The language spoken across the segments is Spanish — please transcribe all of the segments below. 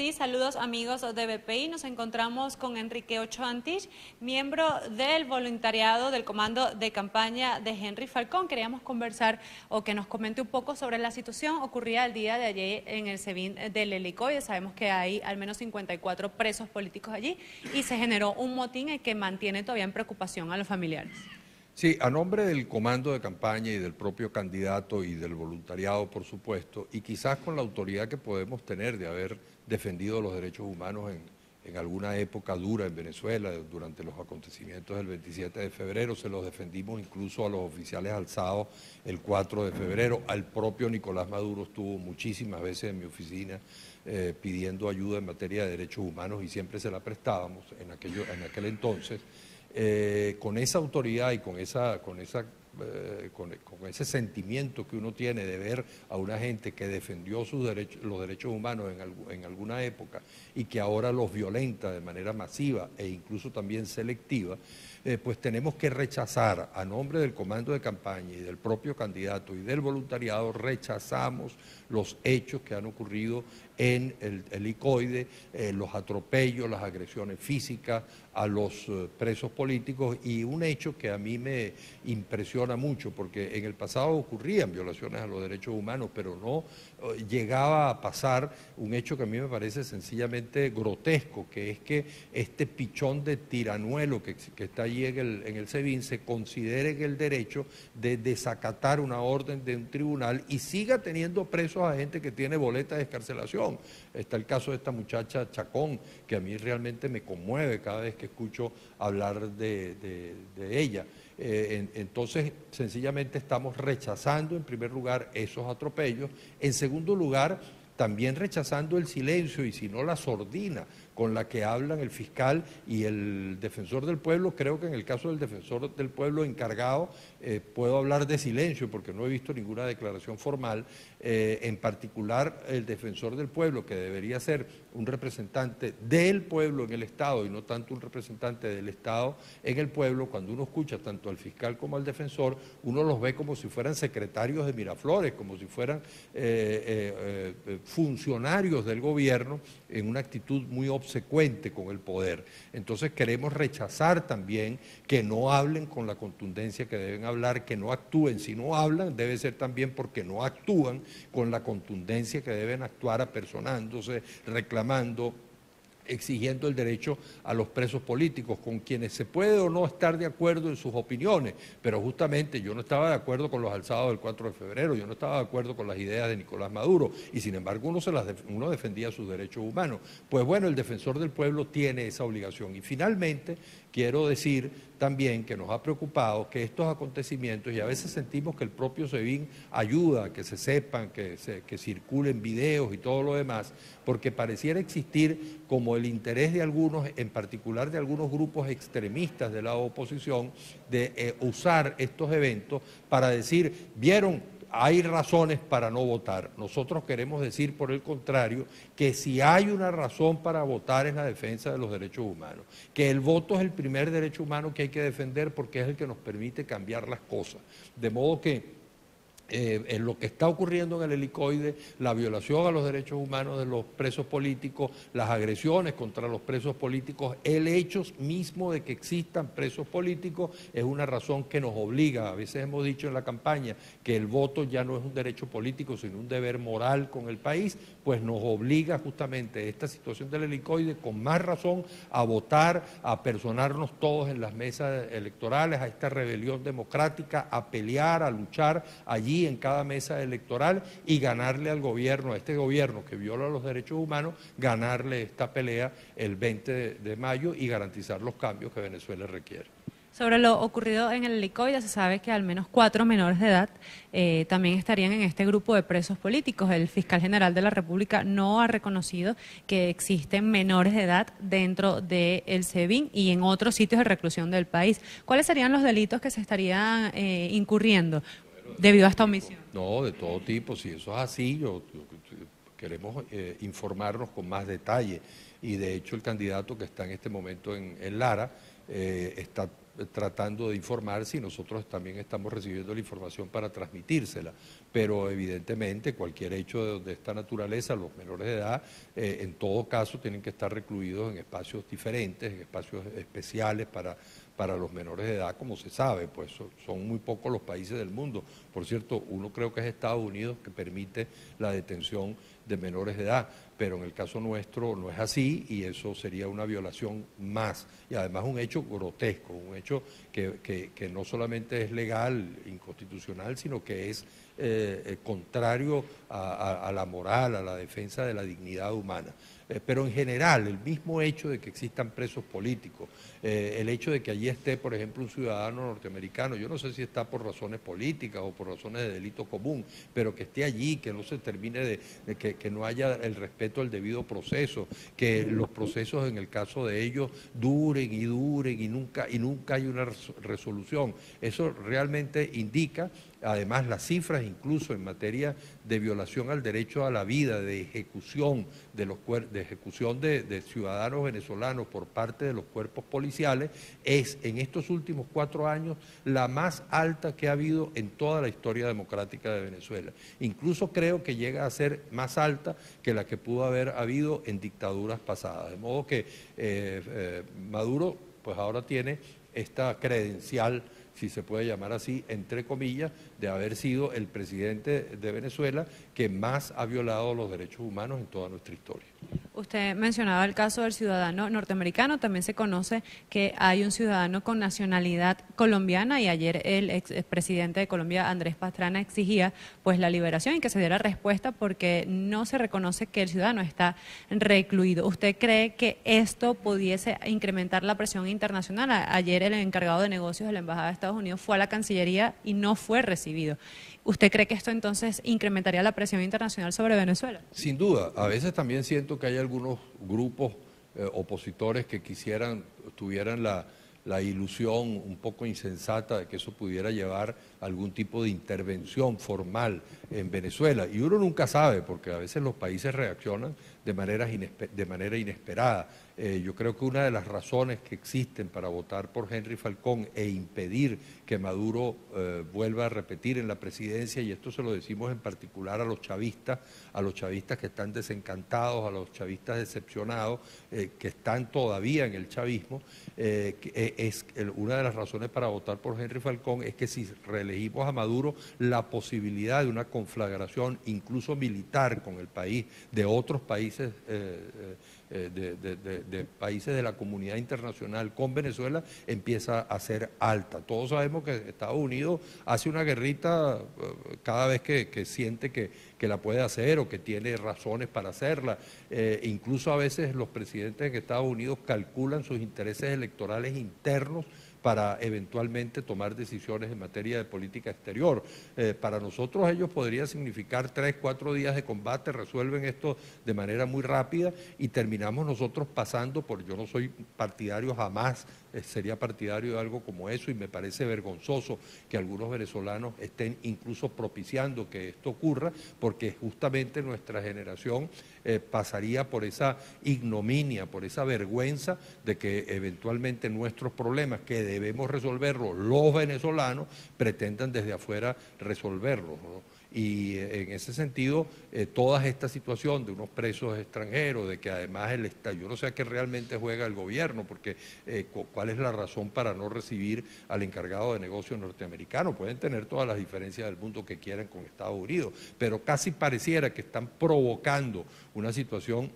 Sí, saludos amigos de BPI. Nos encontramos con Enrique Ochoa Antich, miembro del voluntariado del comando de campaña de Henry Falcón. Queríamos conversar o que nos comente un poco sobre la situación ocurrida el día de ayer en el SEBIN del Helicoide. Sabemos que hay al menos 54 presos políticos allí y se generó un motín que mantiene todavía en preocupación a los familiares. Sí, a nombre del comando de campaña y del propio candidato y del voluntariado, por supuesto, y quizás con la autoridad que podemos tener de haber defendido los derechos humanos en alguna época dura en Venezuela, durante los acontecimientos del 27 de febrero, se los defendimos incluso a los oficiales alzados el 4 de febrero, al propio Nicolás Maduro estuvo muchísimas veces en mi oficina pidiendo ayuda en materia de derechos humanos y siempre se la prestábamos en aquel entonces. Con esa autoridad y con ese sentimiento que uno tiene de ver a una gente que defendió los derechos humanos en alguna época y que ahora los violenta de manera masiva e incluso también selectiva, pues tenemos que rechazar, a nombre del comando de campaña y del propio candidato y del voluntariado, rechazamos los hechos que han ocurrido en el Helicoide, los atropellos, las agresiones físicas a los presos políticos, y un hecho que a mí me impresiona mucho, porque en el pasado ocurrían violaciones a los derechos humanos, pero no llegaba a pasar un hecho que a mí me parece sencillamente grotesco, que es que este pichón de tiranuelo que está allí en el SEBIN se considere en el derecho de desacatar una orden de un tribunal y siga teniendo presos a gente que tiene boleta de excarcelación. Está el caso de esta muchacha Chacón, que a mí realmente me conmueve cada vez que escucho hablar de ella. Entonces, sencillamente estamos rechazando en primer lugar esos atropellos. En segundo lugar, también rechazando el silencio y si no la sordina con la que hablan el fiscal y el defensor del pueblo. Creo que en el caso del defensor del pueblo encargado puedo hablar de silencio porque no he visto ninguna declaración formal. En particular el defensor del pueblo, que debería ser un representante del pueblo en el Estado y no tanto un representante del Estado en el pueblo, cuando uno escucha tanto al fiscal como al defensor, uno los ve como si fueran secretarios de Miraflores, como si fueran funcionarios del gobierno en una actitud muy obsecuente con el poder. Entonces queremos rechazar también que no hablen con la contundencia que deben hablar, que no actúen. Si no hablan, debe ser también porque no actúan con la contundencia que deben actuar, apersonándose, reclamando, exigiendo el derecho a los presos políticos, con quienes se puede o no estar de acuerdo en sus opiniones, pero justamente yo no estaba de acuerdo con los alzados del 4 de febrero, yo no estaba de acuerdo con las ideas de Nicolás Maduro, y sin embargo uno defendía sus derechos humanos. Pues bueno, el defensor del pueblo tiene esa obligación. Y finalmente quiero decir también que nos ha preocupado que estos acontecimientos, y a veces sentimos que el propio SEBIN ayuda a que se sepan, que circulen videos y todo lo demás, porque pareciera existir como el interés de algunos, en particular de algunos grupos extremistas de la oposición, de usar estos eventos para decir, ¿vieron? Hay razones para no votar. Nosotros queremos decir, por el contrario, que si hay una razón para votar es la defensa de los derechos humanos, que el voto es el primer derecho humano que hay que defender porque es el que nos permite cambiar las cosas. De modo que en lo que está ocurriendo en el Helicoide, la violación a los derechos humanos de los presos políticos, las agresiones contra los presos políticos, el hecho mismo de que existan presos políticos es una razón que nos obliga. A veces hemos dicho en la campaña que el voto ya no es un derecho político, sino un deber moral con el país, pues nos obliga justamente esta situación del Helicoide con más razón a votar, a personarnos todos en las mesas electorales, a esta rebelión democrática, a pelear, a luchar allí en cada mesa electoral y ganarle al gobierno, a este gobierno que viola los derechos humanos, ganarle esta pelea el 20 de mayo y garantizar los cambios que Venezuela requiere. Sobre lo ocurrido en el Helicoide, se sabe que al menos 4 menores de edad también estarían en este grupo de presos políticos. El fiscal general de la República no ha reconocido que existen menores de edad dentro del SEBIN y en otros sitios de reclusión del país. ¿Cuáles serían los delitos que se estarían incurriendo debido a esta omisión? No, de todo tipo. Si eso es así, queremos informarnos con más detalle. y de hecho el candidato que está en este momento en Lara está tratando de informarse y nosotros también estamos recibiendo la información para transmitírsela, pero evidentemente cualquier hecho de esta naturaleza, los menores de edad, en todo caso tienen que estar recluidos en espacios diferentes, en espacios especiales para los menores de edad, como se sabe, pues son muy pocos los países del mundo. Por cierto, uno creo que es Estados Unidos que permite la detención de menores de edad, pero en el caso nuestro no es así y eso sería una violación más. Y además un hecho grotesco, un hecho que no solamente es legal, inconstitucional, sino que es contrario a la moral, a la defensa de la dignidad humana. Pero en general, el mismo hecho de que existan presos políticos, el hecho de que allí esté, por ejemplo, un ciudadano norteamericano, yo no sé si está por razones políticas o por razones de delito común, pero que esté allí, que no se termine que no haya el respeto al debido proceso, que los procesos en el caso de ellos duren y nunca hay una resolución. Eso realmente indica, además las cifras incluso en materia de violación al derecho a la vida, de ejecución de ciudadanos venezolanos por parte de los cuerpos policiales, es en estos últimos 4 años la más alta que ha habido en toda la historia democrática de Venezuela. Incluso creo que llega a ser más alta que la que pudo haber habido en dictaduras pasadas. De modo que Maduro pues ahora tiene esta credencial, si se puede llamar así, entre comillas, de haber sido el presidente de Venezuela que más ha violado los derechos humanos en toda nuestra historia. Usted mencionaba el caso del ciudadano norteamericano, también se conoce que hay un ciudadano con nacionalidad colombiana y ayer el expresidente de Colombia, Andrés Pastrana, exigía pues la liberación y que se diera respuesta porque no se reconoce que el ciudadano está recluido. ¿Usted cree que esto pudiese incrementar la presión internacional? Ayer el encargado de negocios de la Embajada de Estados Unidos fue a la Cancillería y no fue recibido. ¿Usted cree que esto entonces incrementaría la presión internacional sobre Venezuela? Sin duda. A veces también siento que hay algunos grupos opositores que tuvieran la ilusión un poco insensata de que eso pudiera llevar a algún tipo de intervención formal en Venezuela. Y uno nunca sabe, porque a veces los países reaccionan de manera inesperada. Yo creo que una de las razones que existen para votar por Henry Falcón e impedir que Maduro vuelva a repetir en la presidencia, y esto se lo decimos en particular a los chavistas que están desencantados, a los chavistas decepcionados, que están todavía en el chavismo, una de las razones para votar por Henry Falcón es que si reelegimos a Maduro, la posibilidad de una conflagración incluso militar con el país, de otros países, de países de la comunidad internacional con Venezuela empieza a ser alta. Todos sabemos que Estados Unidos hace una guerrita cada vez que siente que la puede hacer o que tiene razones para hacerla. Incluso a veces los presidentes de Estados Unidos calculan sus intereses electorales internos para eventualmente tomar decisiones en materia de política exterior. Para nosotros ellos podría significar 3, 4 días de combate, resuelven esto de manera muy rápida y terminamos nosotros pasando por, yo no soy partidario jamás, sería partidario de algo como eso y me parece vergonzoso que algunos venezolanos estén incluso propiciando que esto ocurra porque justamente nuestra generación pasaría por esa ignominia, por esa vergüenza de que eventualmente nuestros problemas que debemos resolverlos los venezolanos pretendan desde afuera resolverlos, ¿no? Y en ese sentido, toda esta situación de unos presos extranjeros, de que además yo no sé a qué realmente juega el gobierno, porque cuál es la razón para no recibir al encargado de negocios norteamericano. Pueden tener todas las diferencias del mundo que quieran con Estados Unidos, pero casi pareciera que están provocando una situación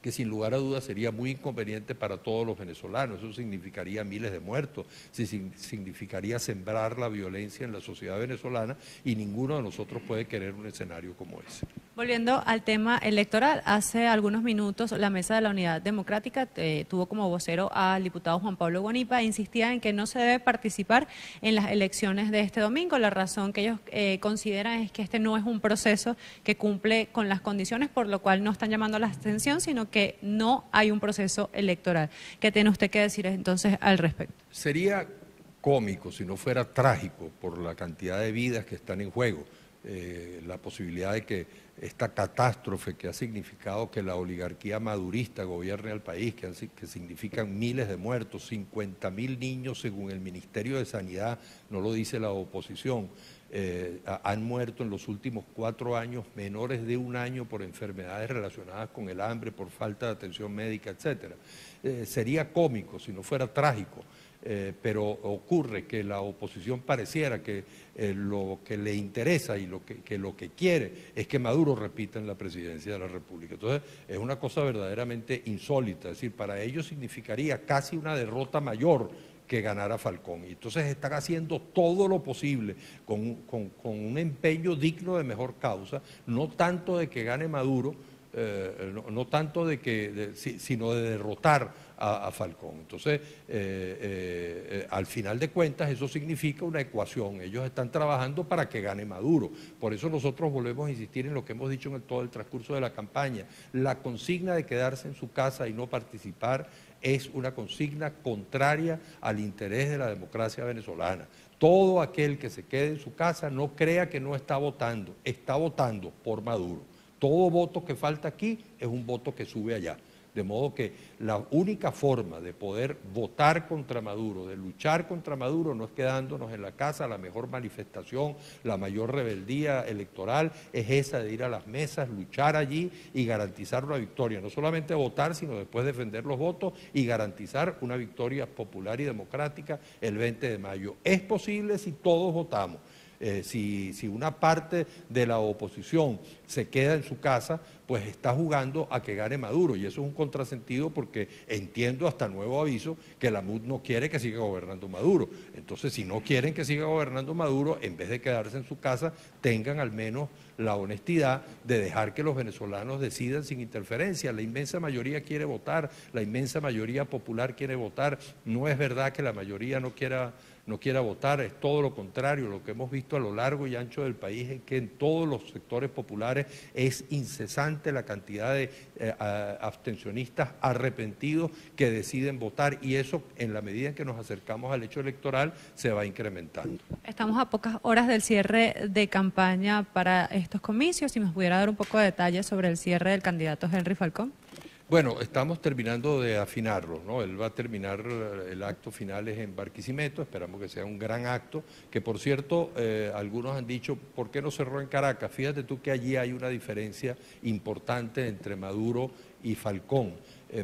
que sin lugar a dudas sería muy inconveniente para todos los venezolanos. Eso significaría miles de muertos, significaría sembrar la violencia en la sociedad venezolana y ninguno de nosotros puede querer un escenario como ese. Volviendo al tema electoral, hace algunos minutos la Mesa de la Unidad Democrática tuvo como vocero al diputado Juan Pablo Guanipa e insistía en que no se debe participar en las elecciones de este domingo. La razón que ellos consideran es que este no es un proceso que cumple con las condiciones, por lo cual no están llamando a la abstención, sino que no hay un proceso electoral. ¿Qué tiene usted que decir entonces al respecto? Sería cómico si no fuera trágico por la cantidad de vidas que están en juego. la posibilidad de que esta catástrofe que ha significado que la oligarquía madurista gobierne al país, que significan miles de muertos, 50.000 niños según el Ministerio de Sanidad, no lo dice la oposición, han muerto en los últimos 4 años menores de 1 año por enfermedades relacionadas con el hambre, por falta de atención médica, etcétera. Sería cómico si no fuera trágico. Pero ocurre que la oposición pareciera que lo que le interesa y lo que quiere es que Maduro repita en la presidencia de la República. Entonces es una cosa verdaderamente insólita, es decir, para ellos significaría casi una derrota mayor que ganara Falcón. Y entonces están haciendo todo lo posible con un empeño digno de mejor causa, no tanto de que gane Maduro, no tanto sino de derrotar a Falcón. Entonces, al final de cuentas, eso significa una ecuación. Ellos están trabajando para que gane Maduro. Por eso nosotros volvemos a insistir en lo que hemos dicho en todo el transcurso de la campaña. La consigna de quedarse en su casa y no participar es una consigna contraria al interés de la democracia venezolana. Todo aquel que se quede en su casa no crea que no está votando por Maduro. Todo voto que falta aquí es un voto que sube allá. De modo que la única forma de poder votar contra Maduro, de luchar contra Maduro, no es quedándonos en la casa. La mejor manifestación, la mayor rebeldía electoral es esa de ir a las mesas, luchar allí y garantizar una victoria. No solamente votar, sino después defender los votos y garantizar una victoria popular y democrática el 20 de mayo. Es posible si todos votamos. Si una parte de la oposición se queda en su casa, pues está jugando a que gane Maduro, y eso es un contrasentido porque entiendo hasta nuevo aviso que la MUD no quiere que siga gobernando Maduro. Entonces, si no quieren que siga gobernando Maduro, en vez de quedarse en su casa, tengan al menos la honestidad de dejar que los venezolanos decidan sin interferencia. La inmensa mayoría quiere votar, la inmensa mayoría popular quiere votar. No es verdad que la mayoría no quiera votar, es todo lo contrario. Lo que hemos visto a lo largo y ancho del país es que en todos los sectores populares es incesante la cantidad de abstencionistas arrepentidos que deciden votar, y eso, en la medida en que nos acercamos al hecho electoral, se va incrementando. Estamos a pocas horas del cierre de campaña para estos comicios. Si nos pudiera dar un poco de detalles sobre el cierre del candidato Henry Falcón. Bueno, estamos terminando de afinarlo, ¿no? Él va a terminar, el acto final es en Barquisimeto, esperamos que sea un gran acto, que por cierto, algunos han dicho, ¿por qué no cerró en Caracas? Fíjate tú que allí hay una diferencia importante entre Maduro y Falcón.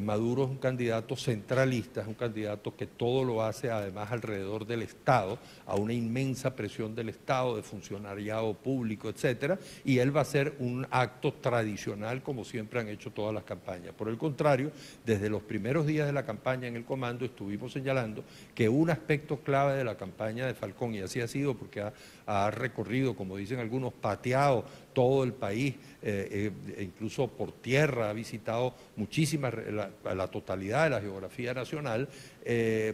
Maduro es un candidato centralista, es un candidato que todo lo hace además alrededor del Estado, a una inmensa presión del Estado, de funcionariado público, etcétera, y él va a hacer un acto tradicional como siempre han hecho todas las campañas. Por el contrario, desde los primeros días de la campaña en el comando estuvimos señalando que un aspecto clave de la campaña de Falcón, y así ha sido porque ha recorrido, como dicen algunos, pateado todo el país, incluso por tierra, ha visitado muchísimas, la totalidad de la geografía nacional.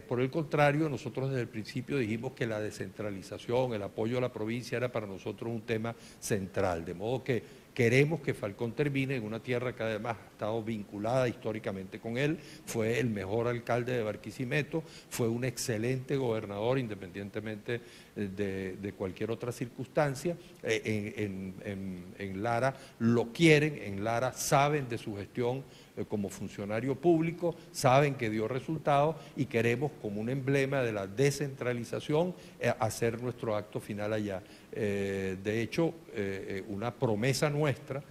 Por el contrario, nosotros desde el principio dijimos que la descentralización, el apoyo a la provincia era para nosotros un tema central, de modo que queremos que Falcón termine en una tierra que además ha estado vinculada históricamente con él. Fue el mejor alcalde de Barquisimeto, fue un excelente gobernador independientemente de cualquier otra circunstancia. En Lara lo quieren, en Lara saben de su gestión como funcionario público, saben que dio resultados, y queremos, como un emblema de la descentralización, hacer nuestro acto final allá. De hecho, una promesa nuestra,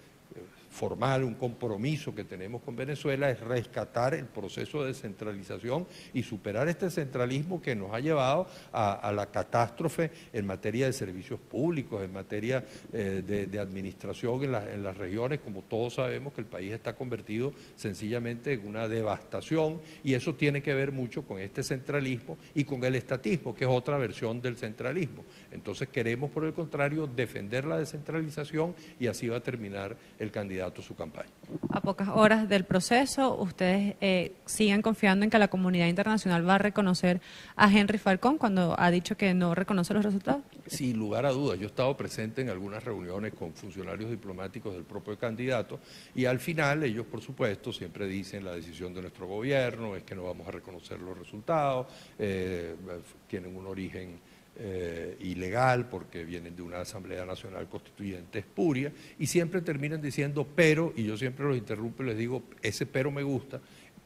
formal, un compromiso que tenemos con Venezuela, es rescatar el proceso de descentralización y superar este centralismo que nos ha llevado a la catástrofe en materia de servicios públicos, en materia de administración en las regiones. Como todos sabemos que el país está convertido sencillamente en una devastación, y eso tiene que ver mucho con este centralismo y con el estatismo, que es otra versión del centralismo. Entonces queremos, por el contrario, defender la descentralización, y así va a terminar el candidato a su campaña. A pocas horas del proceso, ¿ustedes siguen confiando en que la comunidad internacional va a reconocer a Henry Falcón cuando ha dicho que no reconoce los resultados? Sin lugar a dudas, yo he estado presente en algunas reuniones con funcionarios diplomáticos del propio candidato, y al final ellos, por supuesto, siempre dicen la decisión de nuestro gobierno es que no vamos a reconocer los resultados, tienen un origen ilegal porque vienen de una Asamblea Nacional Constituyente espuria y siempre terminan diciendo pero, y yo siempre los interrumpo y les digo, ese pero me gusta,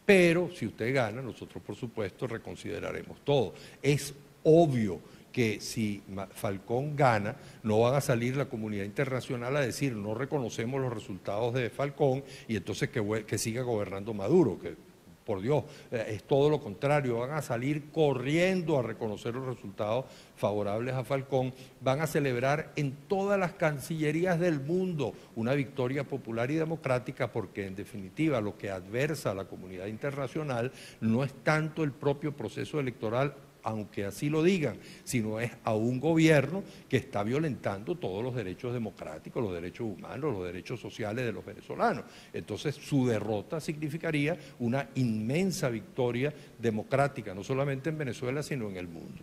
pero si usted gana, nosotros por supuesto reconsideraremos todo. Es obvio que si Falcón gana, no van a salir la comunidad internacional a decir no reconocemos los resultados de Falcón y entonces que siga gobernando Maduro, que por Dios, es todo lo contrario, van a salir corriendo a reconocer los resultados favorables a Falcón, van a celebrar en todas las cancillerías del mundo una victoria popular y democrática porque en definitiva lo que adversa a la comunidad internacional no es tanto el propio proceso electoral, aunque así lo digan, sino es a un gobierno que está violentando todos los derechos democráticos, los derechos humanos, los derechos sociales de los venezolanos. Entonces su derrota significaría una inmensa victoria democrática, no solamente en Venezuela, sino en el mundo.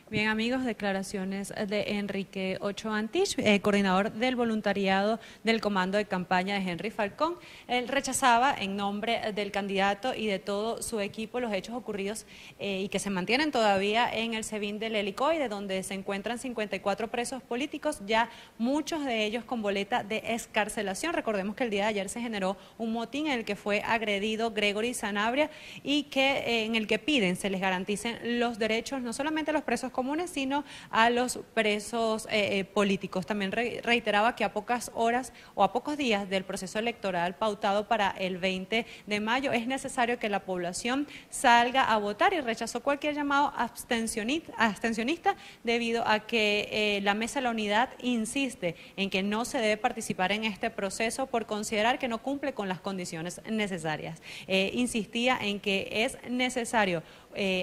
Bien, amigos, declaraciones de Enrique Ochoa Antich, coordinador del voluntariado del comando de campaña de Henry Falcón. Él rechazaba en nombre del candidato y de todo su equipo los hechos ocurridos y que se mantienen todavía en el SEBIN del Helicoide, donde se encuentran 54 presos políticos, ya muchos de ellos con boleta de excarcelación. Recordemos que el día de ayer se generó un motín en el que fue agredido Gregory Sanabria y que en el que piden se les garanticen los derechos no solamente a los presos comunes, sino a los presos políticos. También reiteraba que a pocas horas o a pocos días del proceso electoral pautado para el 20 de mayo es necesario que la población salga a votar y rechazó cualquier llamado abstencionista debido a que la Mesa de la Unidad insiste en que no se debe participar en este proceso por considerar que no cumple con las condiciones necesarias. Insistía en que es necesario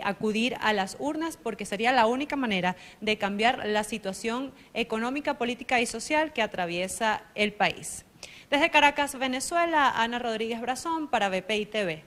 acudir a las urnas porque sería la única manera de cambiar la situación económica, política y social que atraviesa el país. Desde Caracas, Venezuela, Ana Rodríguez Brazón para BPI TV.